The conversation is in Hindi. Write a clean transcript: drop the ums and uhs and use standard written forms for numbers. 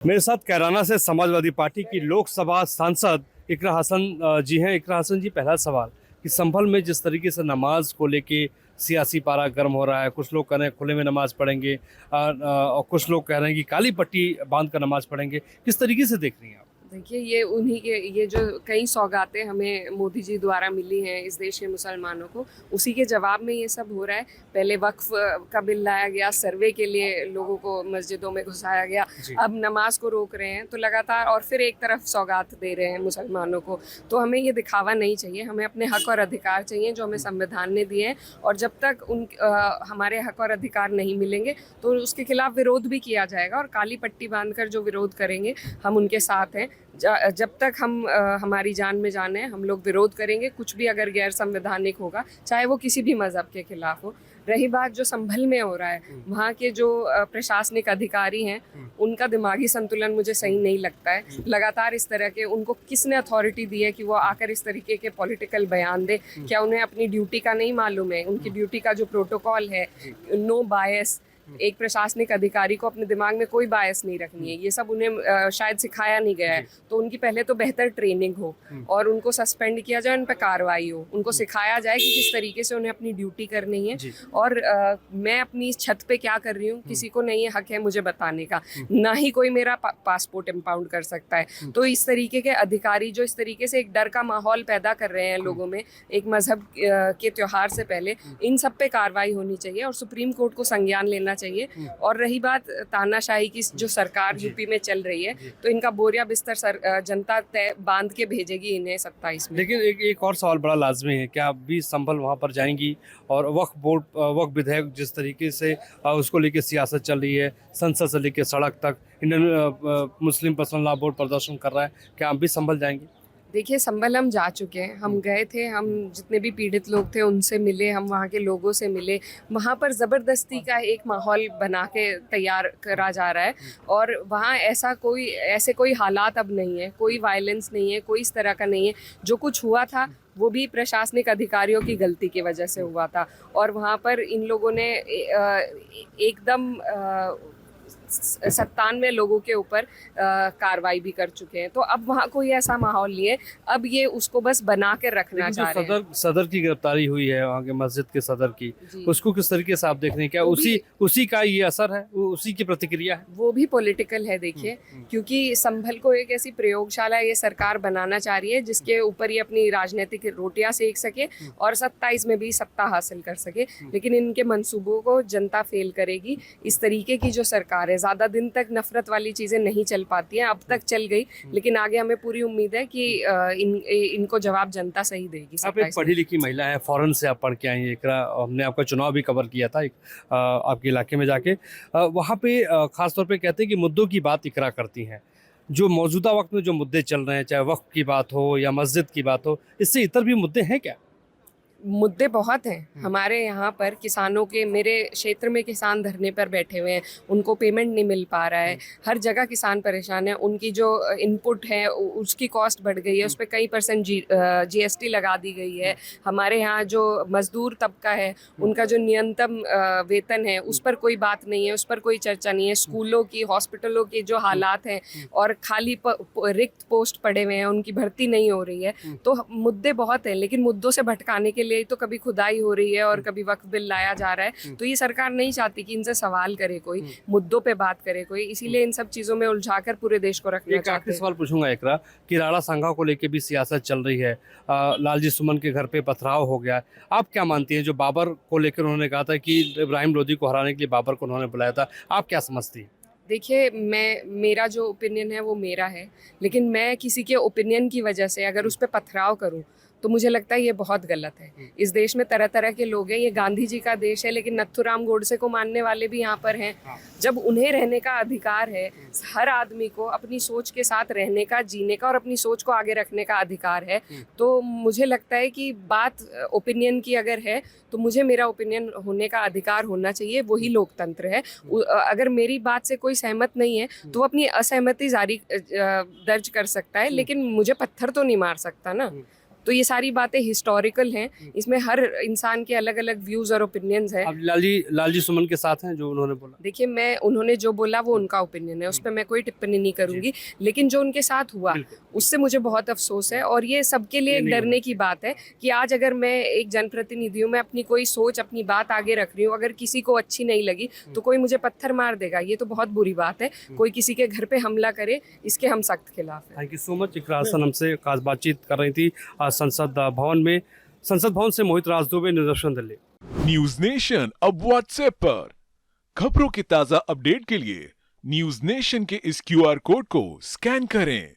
मेरे साथ कैराना से समाजवादी पार्टी की लोकसभा सांसद इकरा हसन जी हैं। इकरा हसन जी, पहला सवाल कि संभल में जिस तरीके से नमाज को लेके सियासी पारा गर्म हो रहा है, कुछ लोग कह रहे हैं खुले में नमाज पढ़ेंगे और कुछ लोग कह रहे हैं कि काली पट्टी बांध कर नमाज पढ़ेंगे, किस तरीके से देख रही हैं आप? देखिए, ये उन्हीं के ये जो कई सौगातें हमें मोदी जी द्वारा मिली हैं इस देश के मुसलमानों को, उसी के जवाब में ये सब हो रहा है। पहले वक्फ का बिल लाया गया, सर्वे के लिए लोगों को मस्जिदों में घुसाया गया, अब नमाज को रोक रहे हैं, तो लगातार और फिर एक तरफ सौगात दे रहे हैं मुसलमानों को। तो हमें ये दिखावा नहीं चाहिए, हमें अपने हक और अधिकार चाहिए जो हमें संविधान ने दिए हैं। और जब तक हमारे हक और अधिकार नहीं मिलेंगे तो उसके खिलाफ विरोध भी किया जाएगा, और काली पट्टी बांधकर जो विरोध करेंगे हम उनके साथ हैं। जब तक हमारी जान में जान है, हम लोग विरोध करेंगे कुछ भी अगर गैर संवैधानिक होगा, चाहे वो किसी भी मजहब के खिलाफ हो। रही बात जो संभल में हो रहा है, वहाँ के जो प्रशासनिक अधिकारी हैं, उनका दिमागी संतुलन मुझे सही नहीं लगता है। लगातार इस तरह के, उनको किसने अथॉरिटी दी है कि वो आकर इस तरीके के पॉलिटिकल बयान दे? क्या उन्हें अपनी ड्यूटी का नहीं मालूम है? उनकी ड्यूटी का जो प्रोटोकॉल है, नो बायस, एक प्रशासनिक अधिकारी को अपने दिमाग में कोई बायस नहीं रखनी है, ये सब उन्हें शायद सिखाया नहीं गया है। तो उनकी पहले तो बेहतर ट्रेनिंग हो और उनको सस्पेंड किया जाए, उन पर कार्रवाई हो, उनको सिखाया जाए कि किस तरीके से उन्हें अपनी ड्यूटी करनी है। और मैं अपनी छत पे क्या कर रही हूँ, किसी को नहीं हक है मुझे बताने का, ना ही कोई मेरा पासपोर्ट इम्पाउंड कर सकता है। तो इस तरीके के अधिकारी जो इस तरीके से एक डर का माहौल पैदा कर रहे हैं लोगों में एक मजहब के त्योहार से पहले, इन सब पे कार्रवाई होनी चाहिए और सुप्रीम कोर्ट को संज्ञान लेना चाहिए। और रही बात तानाशाही की जो सरकार यूपी में चल रही है, तो इनका बोरिया बिस्तर जनता तय बांध के भेजेगी इन्हें 27 में। लेकिन एक और सवाल बड़ा लाजमी है, क्या आप भी संभल वहाँ पर जाएंगी? और वक्फ विधेयक जिस तरीके से उसको लेके सियासत चल रही है, संसद से लेके सड़क तक, Indian Muslim personal law board प्रदर्शन कर रहा है, क्या आप भी संभल जाएंगी? देखिए, संभल हम जा चुके हैं, हम गए थे, हम जितने भी पीड़ित लोग थे उनसे मिले, हम वहाँ के लोगों से मिले। वहाँ पर ज़बरदस्ती का एक माहौल बना के तैयार करा जा रहा है, और वहाँ ऐसे कोई हालात अब नहीं है, कोई वायलेंस नहीं है, कोई इस तरह का नहीं है। जो कुछ हुआ था वो भी प्रशासनिक अधिकारियों की गलती की वजह से हुआ था, और वहाँ पर इन लोगों ने एकदम 97 लोगों के ऊपर कार्रवाई भी कर चुके हैं। तो अब वहाँ कोई ऐसा माहौल नहीं है, अब ये उसको बस बना कर रखना चाह रहे हैं। सदर की गिरफ्तारी हुई है वहाँ के मस्जिद के सदर की, उसको किस तरीके से आप देख रहे हैं? क्या उसी का ये असर है, उसी की प्रतिक्रिया है? वो भी पॉलिटिकल है, देखिए, क्योंकि संभल को एक ऐसी प्रयोगशाला ये सरकार बनाना चाह रही है जिसके ऊपर ये अपनी राजनीतिक रोटियां सेक सके और 27 में भी सत्ता हासिल कर सके। लेकिन इनके मंसूबों को जनता फेल करेगी। इस तरीके की जो सरकार है, ज़्यादा दिन तक नफरत वाली चीज़ें नहीं चल पाती हैं, अब तक चल गई, लेकिन आगे हमें पूरी उम्मीद है कि इनको जवाब जनता सही देगी। आप एक पढ़ी लिखी महिला है, फॉरेन से आप पढ़ के आई हैं इकरा, हमने आपका चुनाव भी कवर किया था आपके इलाके में जाके। वहाँ पे ख़ास तौर पे कहते हैं कि मुद्दों की बात इकरा करती हैं। जो मौजूदा वक्त में जो मुद्दे चल रहे हैं, चाहे वक्फ की बात हो या मस्जिद की बात हो, इससे इतर भी मुद्दे हैं क्या? मुद्दे बहुत हैं हमारे यहाँ पर। किसानों के, मेरे क्षेत्र में किसान धरने पर बैठे हुए हैं, उनको पेमेंट नहीं मिल पा रहा है, हर जगह किसान परेशान है। उनकी जो इनपुट है उसकी कॉस्ट बढ़ गई है, उस पर कई % GST लगा दी गई है। हमारे यहाँ जो मजदूर तबका है, उनका जो न्यूनतम वेतन है उस पर कोई बात नहीं है, उस पर कोई चर्चा नहीं है। स्कूलों की, हॉस्पिटलों की जो हालात हैं, और खाली रिक्त पोस्ट पड़े हुए हैं, उनकी भर्ती नहीं हो रही है। तो मुद्दे बहुत हैं, लेकिन मुद्दों से भटकाने के लिए तो कभी खुदाई हो रही है और कभी वक्फ बिल लाया जा रहा है। तो ये सरकार नहीं चाहती कि इनसे सवाल करे कोई, मुद्दों पे बात करे कोई, इसीलिए इन सब चीजों में उलझाकर पूरे देश को रखना चाहते हैं। एक आखिरी सवाल पूछूंगा इकरा कि राणा सांगा को लेके भी सियासत चल रही है, लालजी सुमन के घर पे पथराव हो गया। आप क्या मानती हैं, जो बाबर को लेकर उन्होंने कहा था कि इब्राहिम लोदी को हराने के लिए बाबर को उन्होंने बुलाया था, आप क्या समझती हैं? देखिए, मेरा जो ओपिनियन है वो मेरा है, लेकिन मैं किसी के ओपिनियन की वजह से अगर उस पर पथराव करूं तो मुझे लगता है ये बहुत गलत है। इस देश में तरह तरह के लोग हैं, ये गांधी जी का देश है, लेकिन नथुराम गोडसे को मानने वाले भी यहाँ पर हैं। जब उन्हें रहने का अधिकार है, हर आदमी को अपनी सोच के साथ रहने का, जीने का और अपनी सोच को आगे रखने का अधिकार है, तो मुझे लगता है कि बात ओपिनियन की अगर है तो मुझे मेरा ओपिनियन होने का अधिकार होना चाहिए, वही लोकतंत्र है। अगर मेरी बात से कोई सहमत नहीं है तो वो अपनी असहमति जारी दर्ज कर सकता है, लेकिन मुझे पत्थर तो नहीं मार सकता ना। तो ये सारी बातें हिस्टोरिकल हैं, इसमें हर इंसान के अलग अलग व्यूज़ और ओपिनियंस हैं। अब लालजी सुमन के साथ हैं जो उन्होंने बोला। देखिए, मैं उन्होंने जो बोला वो उनका ओपिनियन है, उस पर मैं कोई टिप्पणी नहीं करूंगी, लेकिन जो उनके साथ हुआ उससे मुझे बहुत अफसोस है। और ये सबके लिए एक डरने की बात है कि आज अगर मैं एक जनप्रतिनिधि हूँ, मैं अपनी कोई सोच, अपनी बात आगे रख रही हूँ, अगर किसी को अच्छी नहीं लगी तो कोई मुझे पत्थर मार देगा, ये तो बहुत बुरी बात है। कोई किसी के घर पे हमला करे, इसके हम सख्त खिलाफ हैं। Thank you so much. Iqra Hasan हमसे खास बातचीत कर रही थी आज संसद भवन में। संसद भवन से मोहित राज दुबे, निदर्शन दिल्ली। न्यूज नेशन अब व्हाट्सएप पर खबरों के ताजा अपडेट के लिए न्यूज नेशन के इस क्यूआर कोड को स्कैन करें।